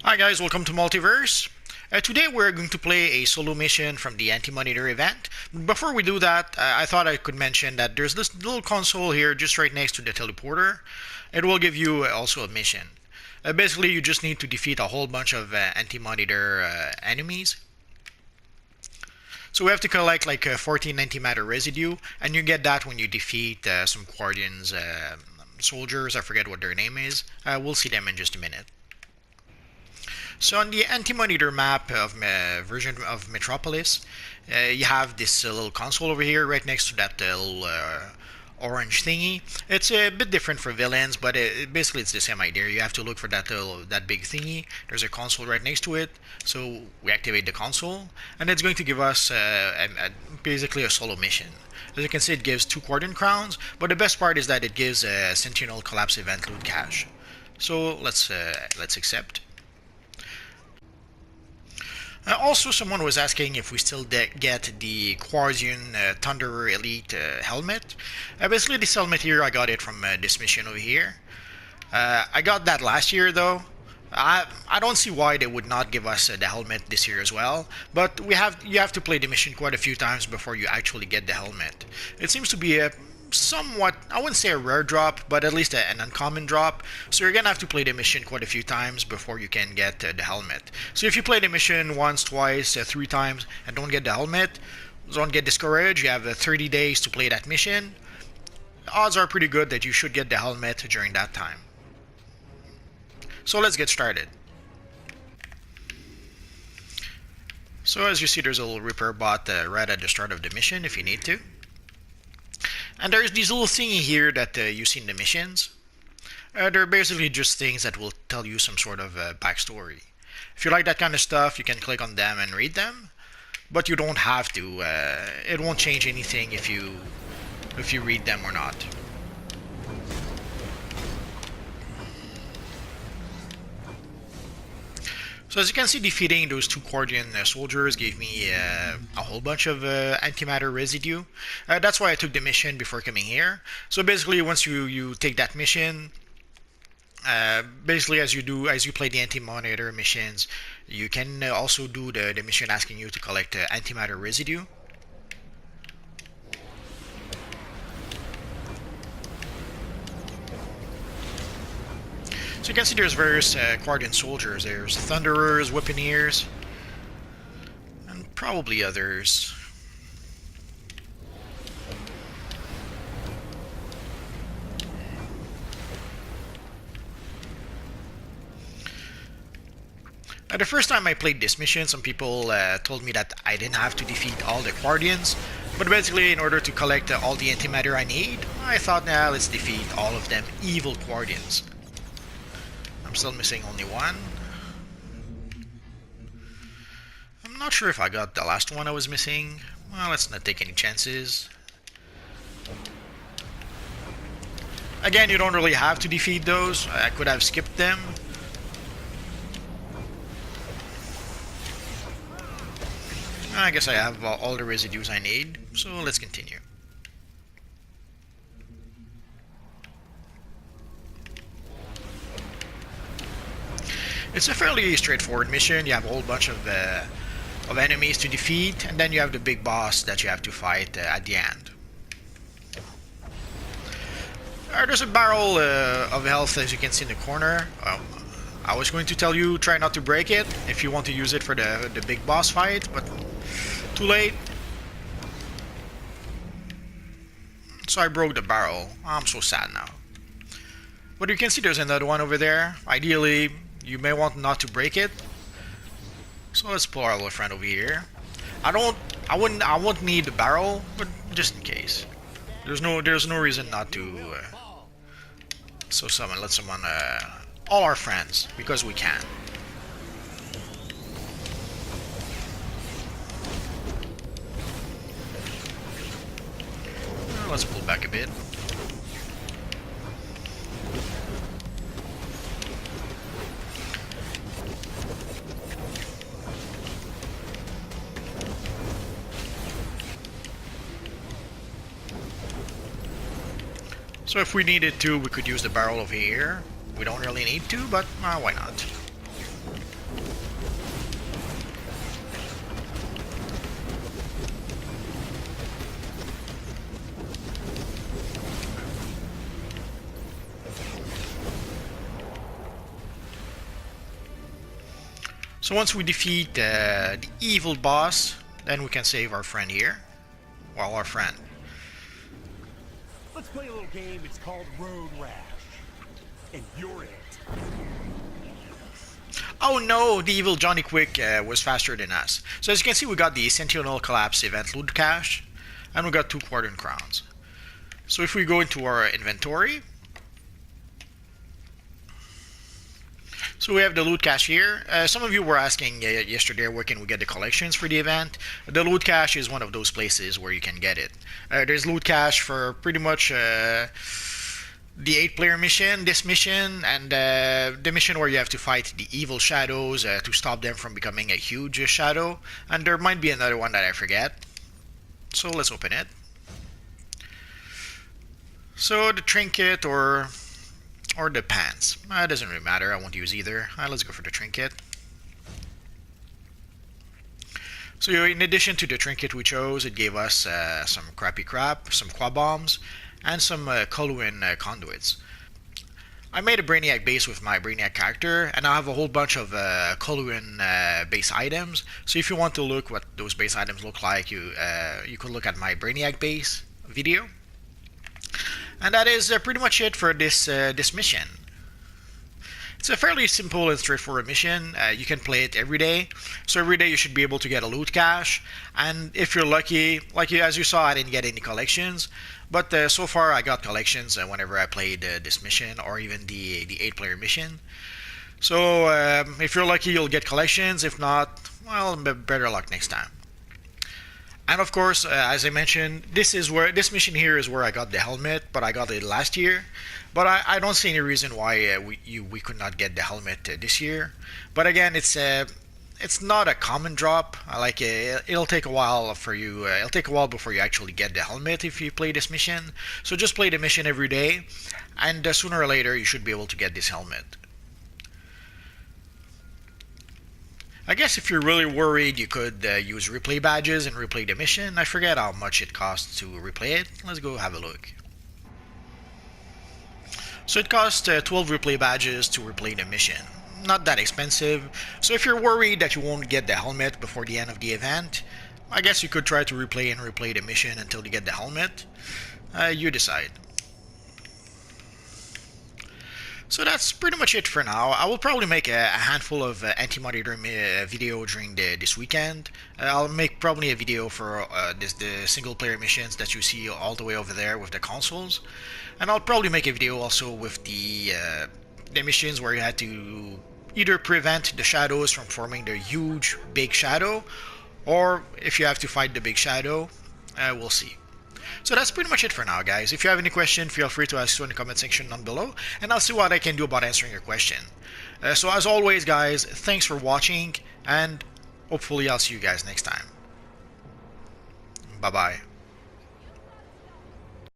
Hi guys, welcome to Multiverse. Today we're going to play a solo mission from the Anti-Monitor event. Before we do that, I thought I could mention that there's this little console here just right next to the teleporter. It will give you also a mission. Basically, you just need to defeat a whole bunch of Anti-Monitor enemies. So we have to collect like 14 antimatter residue, and you get that when you defeat some Guardians soldiers. I forget what their name is. We'll see them in just a minute. So on the Anti-Monitor map of version of Metropolis, you have this little console over here right next to that little orange thingy. It's a bit different for villains, but basically it's the same idea. You have to look for that big thingy. There's a console right next to it, so we activate the console, and it's going to give us basically a solo mission. As you can see, it gives 2 Coordinate Crowns, but the best part is that it gives a Sentinel Collapse Event Loot Cache. So let's accept. Also, someone was asking if we still get the Quarzian Thunderer Elite helmet. Basically, this helmet here, I got it from this mission over here. I got that last year, though. I don't see why they would not give us the helmet this year as well, but you have to play the mission quite a few times before you actually get the helmet. It seems to be a somewhat, I wouldn't say a rare drop, but at least an uncommon drop. So you're gonna have to play the mission quite a few times before you can get the helmet. So if you play the mission once, twice, 3 times and don't get the helmet, don't get discouraged. You have 30 days to play that mission. Odds are pretty good that you should get the helmet during that time. So let's get started. So as you see, there's a little repair bot right at the start of the mission if you need to. And there's these little thingy here that you see in the missions. They're basically just things that will tell you some sort of backstory. If you like that kind of stuff, you can click on them and read them, but you don't have to. It won't change anything if you read them or not. So as you can see, defeating those 2 Guardian soldiers gave me a whole bunch of antimatter residue. That's why I took the mission before coming here. So basically, once you take that mission, basically as you play the Anti-Monitor missions, you can also do the mission asking you to collect antimatter residue. So you can see there's various Guardian soldiers. There's Thunderers, Weaponeers, and probably others. The first time I played this mission, some people told me that I didn't have to defeat all the Guardians, but basically in order to collect all the antimatter I need, I thought, now let's defeat all of them evil Guardians. I'm still missing only one. I'm not sure if I got the last one I was missing. Well, let's not take any chances. Again, you don't really have to defeat those. I could have skipped them. I guess I have all the residues I need, so let's continue. It's a fairly straightforward mission. You have a whole bunch of enemies to defeat, and then you have the big boss that you have to fight at the end. There's a barrel of health, as you can see in the corner. I was going to tell you, try not to break it if you want to use it for the big boss fight, but too late. So I broke the barrel. I'm so sad now. But you can see there's another one over there. Ideally, you may want not to break it. So let's pull our little friend over here. I won't need the barrel, but just in case. There's no reason not to. So let someone all our friends, because we can. Let's pull back a bit. So if we needed to, we could use the barrel over here. We don't really need to, but why not? So once we defeat the evil boss, then we can save our friend here. Well, our friend. Let's play a little game. It's called Road Rash. And you're it. Oh no, the evil Johnny Quick was faster than us. So as you can see, we got the Sentinel Collapse event loot cache, and we got 2 Quadrant Crowns. So if we go into our inventory, so we have the loot cache here. Some of you were asking yesterday where can we get the collections for the event. The loot cache is one of those places where you can get it. There's loot cache for pretty much the 8-player mission, this mission, and the mission where you have to fight the evil shadows to stop them from becoming a huge shadow. And there might be another one that I forget. So let's open it. So the trinket or the pants. It doesn't really matter, I won't use either. Let's go for the trinket. So in addition to the trinket we chose, it gave us some crappy crap, some quad bombs, and some Coluin conduits. I made a Brainiac base with my Brainiac character, and I have a whole bunch of Coluin base items. So if you want to look what those base items look like, you could look at my Brainiac base video. And that is pretty much it for this mission. It's a fairly simple and straightforward mission. You can play it every day. So every day you should be able to get a loot cache. And if you're lucky, as you saw, I didn't get any collections. But so far I got collections whenever I played this mission, or even the 8-player mission. So if you're lucky, you'll get collections. If not, well, better luck next time. And of course, as I mentioned, this mission here is where I got the helmet, but I got it last year. But I don't see any reason why we could not get the helmet this year. But again, it's not a common drop. It'll take a while for you. It'll take a while before you actually get the helmet if you play this mission. So just play the mission every day, and sooner or later you should be able to get this helmet. I guess if you're really worried, you could use replay badges and replay the mission. I forget how much it costs to replay it. Let's go have a look. So it costs 12 replay badges to replay the mission. Not that expensive. So if you're worried that you won't get the helmet before the end of the event, I guess you could try to replay the mission until you get the helmet. You decide. So that's pretty much it for now. I will probably make a handful of anti-monitor video during this weekend. I'll make probably a video for the single player missions that you see all the way over there with the consoles. And I'll probably make a video also with the missions where you had to either prevent the shadows from forming the huge big shadow, or if you have to fight the big shadow, we'll see. So that's pretty much it for now, guys. If you have any question, feel free to ask in the comment section down below, and I'll see what I can do about answering your question. So as always, guys, thanks for watching, and hopefully I'll see you guys next time. Bye-bye.